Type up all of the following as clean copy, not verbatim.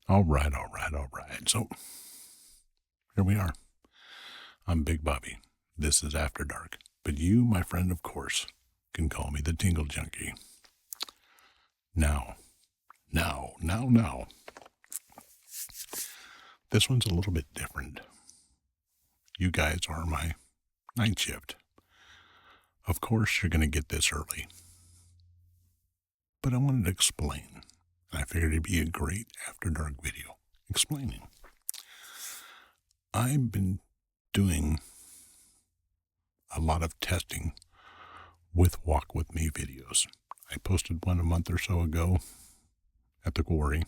All right. So here we are. I'm Big Bobby. This is After Dark. But you, my friend, of course, can call me the Tingle Junkie. Now. This one's a little bit different. You guys are my night shift. Of course, you're going to get this early. But I wanted to explain. And I figured it'd be a great After Dark video explaining. I've been doing a lot of testing with Walk With Me videos. I posted one a month or so ago at the quarry,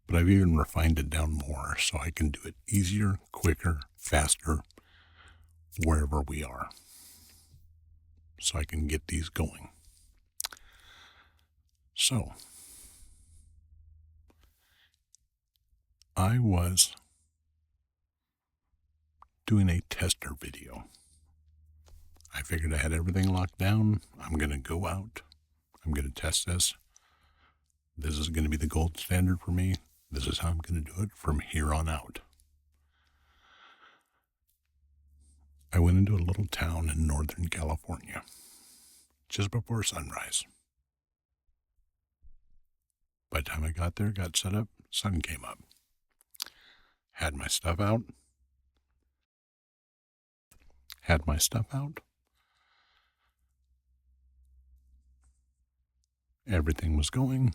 but I've even refined it down more so I can do it easier, quicker, faster, wherever we are. So I can get these going. So, I was doing a tester video. I figured I had everything locked down. I'm going to go out. I'm going to test this. This is going to be the gold standard for me. This is how I'm going to do it from here on out. I went into a little town in Northern California just before sunrise. By the time I got there, got set up, sun came up. Had my stuff out. Everything was going.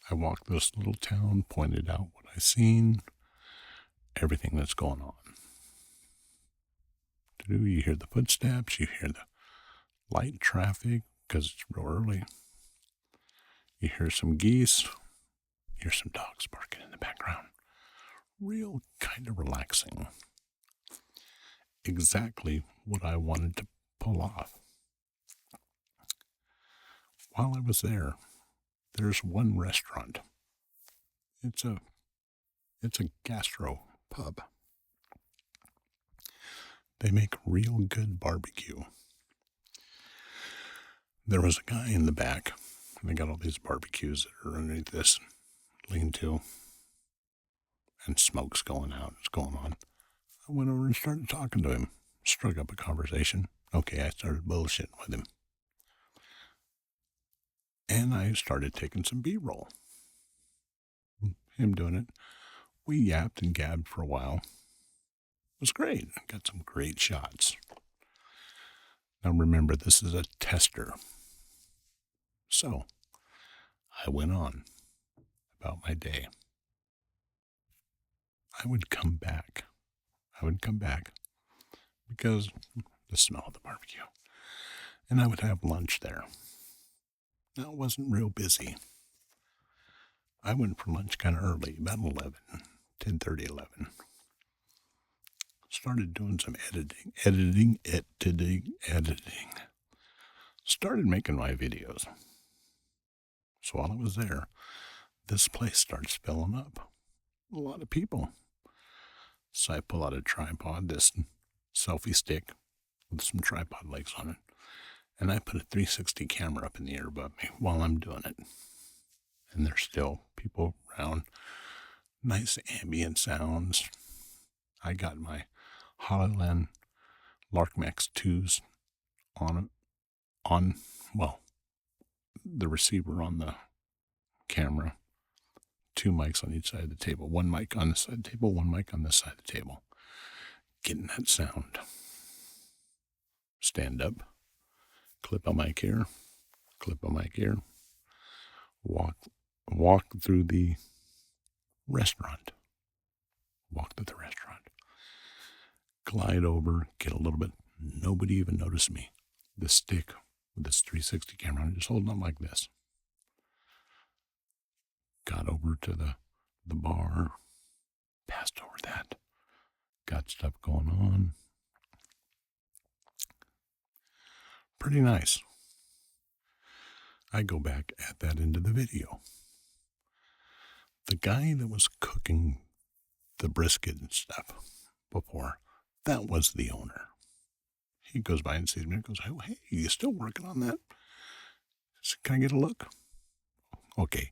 I walked this little town, pointed out what I seen, everything that's going on. You hear the footsteps, you hear the light traffic, because it's real early. You hear some geese, you hear some dogs barking in the background. Real kind of relaxing. Exactly what I wanted to pull off. While I was there, there's one restaurant. It's a gastro pub. They make real good barbecue. There was a guy in the back, and they got all these barbecues that are underneath this lean-to, and smoke's going out, it's going on. I went over and started talking to him, struck up a conversation. Okay, I started bullshitting with him. And I started taking some B-roll. Him doing it. We yapped and gabbed for a while. It was great. I got some great shots. Now remember, this is a tester. So, I went on about my day. I would come back because the smell of the barbecue. And I would have lunch there. Now, it wasn't real busy. I went for lunch kind of early, about 10:30, 11. Started doing some editing. Started making my videos. So while I was there, this place starts filling up. A lot of people. So I pull out a tripod, this selfie stick with some tripod legs on it, and I put a 360 camera up in the air above me while I'm doing it. And there's still people around. Nice ambient sounds. I got my Hollyland Larkmax 2s on the receiver on the camera. 2 mics on each side of the table. 1 mic on this side of the table, 1 mic on this side of the table. Getting that sound. Stand up. Clip a mic here. Walk through the restaurant. Glide over, get a little bit. Nobody even noticed me. The stick with this 360 camera, I'm just holding on like this. Got over to the bar, passed over that, got stuff going on. Pretty nice. I go back at that end of the video. The guy that was cooking the brisket and stuff before, that was the owner. He goes by and sees me and goes, "Oh, hey, you still working on that?" I said, "Can I get a look?" Okay,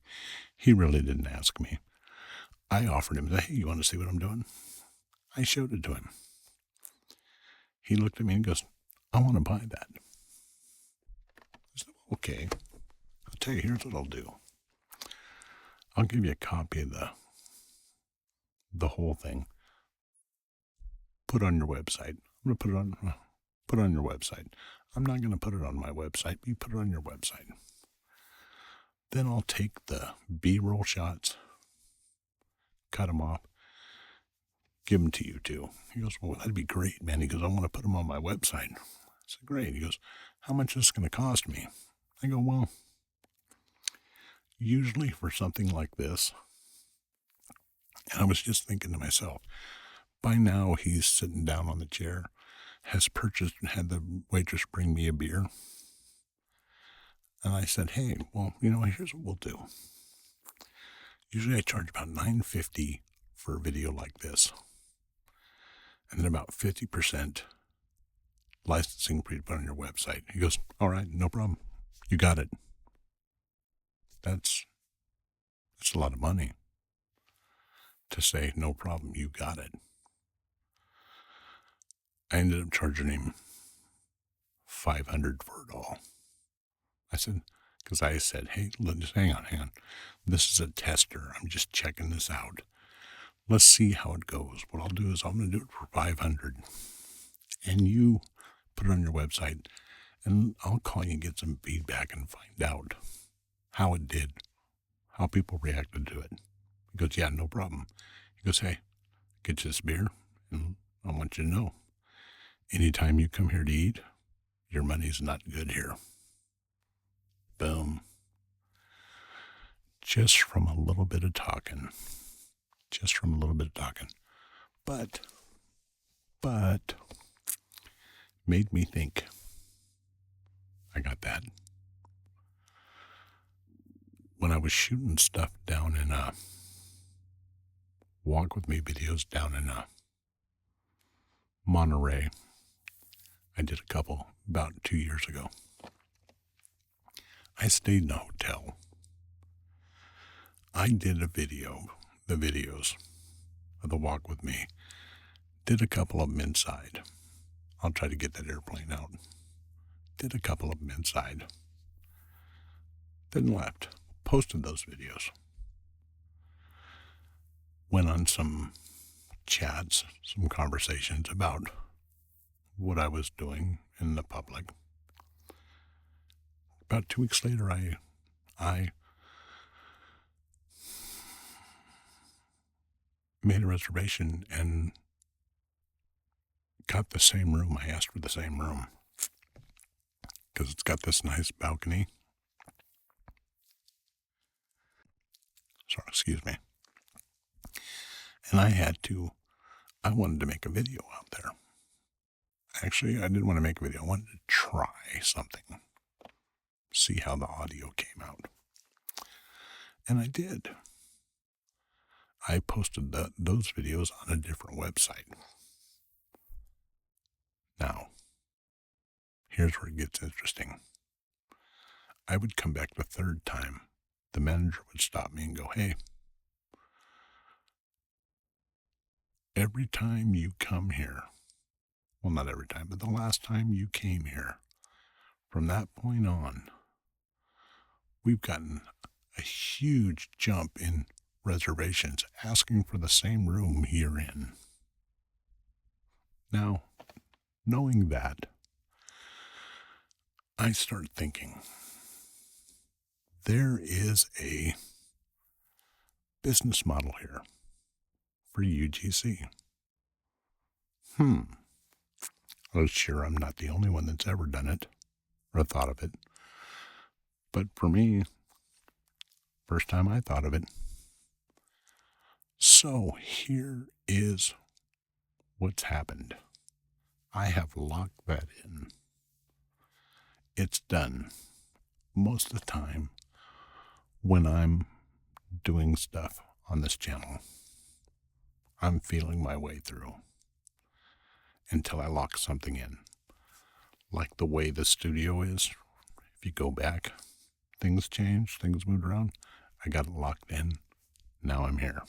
he really didn't ask me. I offered him, hey, you want to see what I'm doing? I showed it to him. He looked at me and goes, I want to buy that. I said, okay, I'll tell you, here's what I'll do. I'll give you a copy of the whole thing. Put it on your website. I'm going to put it on your website. I'm not going to put it on my website, but you put it on your website. Then I'll take the B-roll shots, cut them off, give them to you too. He goes, well, that'd be great, man. He goes, I want to put them on my website. I said, great. He goes, how much is this going to cost me? I go, well, usually for something like this, and I was just thinking to myself, by now he's sitting down on the chair, has had the waitress bring me a beer. And I said, hey, well, here's what we'll do. Usually I charge about $9.50 for a video like this. And then about 50% licensing for you to put on your website. He goes, all right, no problem. You got it. That's a lot of money to say, no problem, you got it. I ended up charging him $500 for it all. Because I said, hey, just hang on. This is a tester. I'm just checking this out. Let's see how it goes. What I'll do is I'm going to do it for $500. And you put it on your website, and I'll call you and get some feedback and find out how it did, how people reacted to it. He goes, yeah, no problem. He goes, hey, get you this beer, and I want you to know, anytime you come here to eat, your money's not good here. Boom. Just from a little bit of talking. But, made me think. I got that. When I was shooting stuff down in Walk With Me videos down in Monterey, I did a couple about 2 years ago. I stayed in a hotel. I did the videos of the Walk With Me. Did a couple of them inside. I'll try to get that airplane out. Did a couple of them inside. Then left. Posted those videos. Went on some chats, some conversations about what I was doing in the public. About 2 weeks later, I made a reservation and got the same room. I asked for the same room because it's got this nice balcony. Sorry, excuse me. And I wanted to make a video out there. Actually, I didn't want to make a video. I wanted to try something. See how the audio came out. And I did. I posted those videos on a different website. Now, here's where it gets interesting. I would come back the third time. The manager would stop me and go, hey, every time you come here, well, not every time, but the last time you came here, from that point on, we've gotten a huge jump in reservations asking for the same room you're in. Now, knowing that, I start thinking, there is a business model here for UGC. Well, sure, I'm not the only one that's ever done it or thought of it. But for me, first time I thought of it. So here is what's happened. I have locked that in. It's done. Most of the time when I'm doing stuff on this channel, I'm feeling my way through until I lock something in. Like the way the studio is. If you go back, things changed, things moved around. I got it locked in. Now I'm here.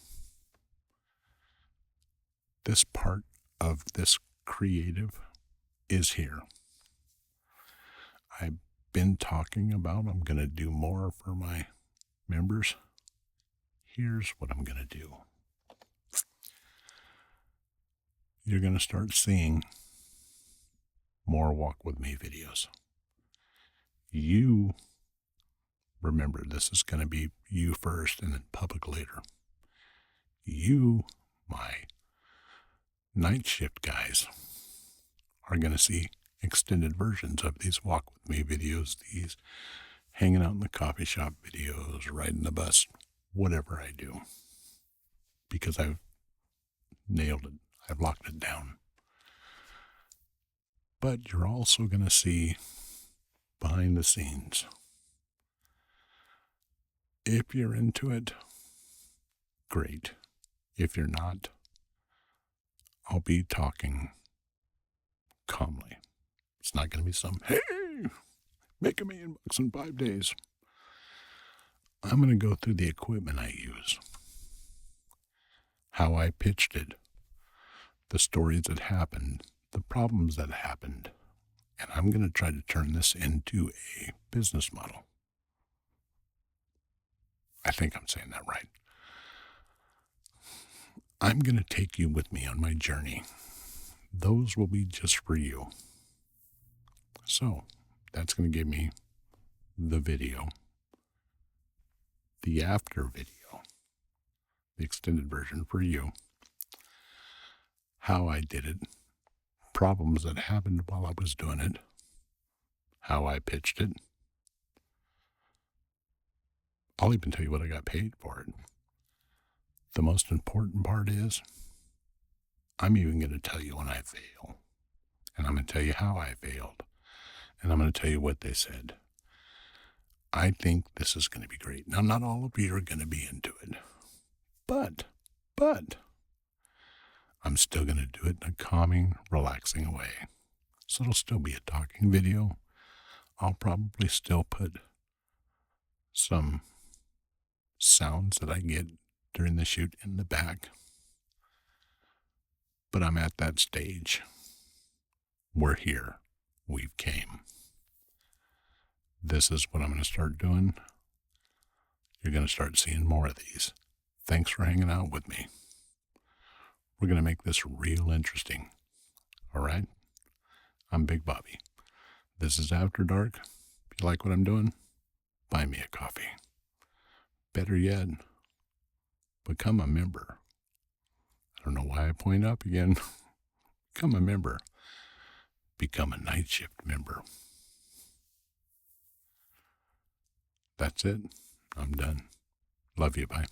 This part of this creative is here. I've been talking about I'm going to do more for my members. Here's what I'm going to do. You're going to start seeing more Walk With Me videos. You remember, this is going to be you first and then public later. You, my night shift guys, are going to see extended versions of these Walk With Me videos, these hanging out in the coffee shop videos, riding the bus, whatever I do. Because I've nailed it. I've locked it down. But you're also going to see behind the scenes. If you're into it, great. If you're not, I'll be talking calmly. It's not going to be some, hey, make $1 million in 5 days. I'm going to go through the equipment I use, how I pitched it, the stories that happened, the problems that happened, and I'm going to try to turn this into a business model. I think I'm saying that right. I'm going to take you with me on my journey. Those will be just for you. So, that's going to give me the video, the after video, the extended version for you, how I did it, problems that happened while I was doing it, how I pitched it. I'll even tell you what I got paid for it. The most important part is, I'm even going to tell you when I fail. And I'm going to tell you how I failed. And I'm going to tell you what they said. I think this is going to be great. Now, not all of you are going to be into it. But, I'm still going to do it in a calming, relaxing way. So it'll still be a talking video. I'll probably still put some sounds that I get during the shoot in the back. But I'm at that stage. We're here. We've came. This is what I'm going to start doing. You're going to start seeing more of these. Thanks for hanging out with me. We're going to make this real interesting. All right? I'm Big Bobby. This is After Dark. If you like what I'm doing, buy me a coffee. Better yet, become a member. I don't know why I point up again. Become a member. Become a night shift member. That's it. I'm done. Love you. Bye.